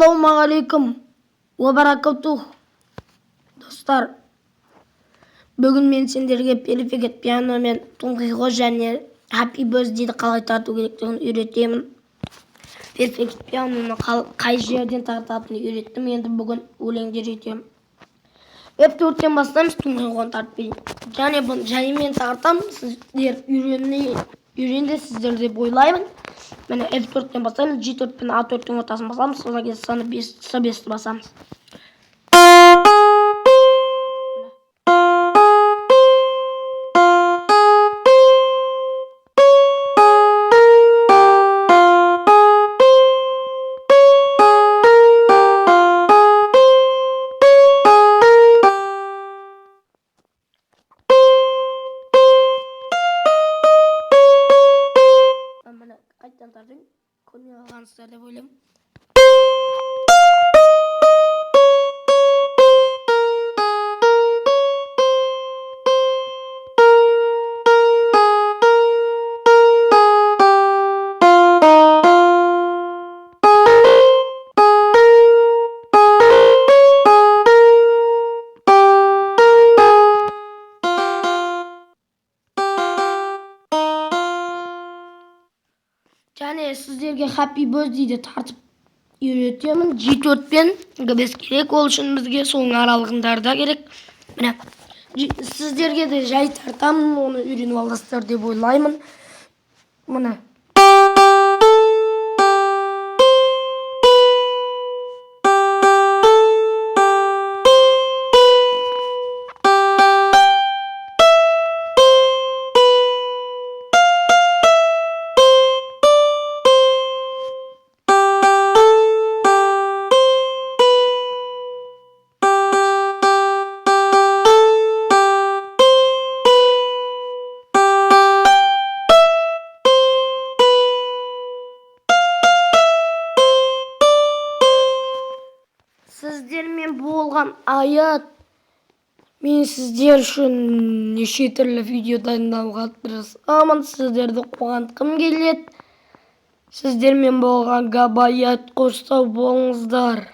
Ассалаумағалейкум уа баракатух. Достар, бүгін мен сендерге перфект пиано мен тұңғиғы және Happy Birthday қалай тарту керектігін үйретемін. Перфект пианоны қай жерден тартатынын үйреттім. Енді бүгін өлеңдер етемін. F4-тен бастаймыз, тұңғиғын тартып берейін. Және мен тартамын, сіздер үйренесіздер деп ойлаймын. Міне F4-тен бастаймыз, G4 пен A4-тен ортасын басамыз, содан кейін саны 5-ті басамыз. Қайттан тартайын, көрмей қалғансыздар деп ойлаймын. Және сіздерге Happy Birthday тартып үйретемін. G4 пен G5 керек, ол үшін бізге соның аралығындарда керек. Міне, сіздерге де жай тартамын, оны үйреніп аласыздар деп ойлаймын. Міне. Сіздермен болған аят. Мен сіздер үшін неше түрлі видео дайындауға тырысамын. Сіздерді қуантқым келеді. Сіздермен болған габаят қоштау болыңыздар.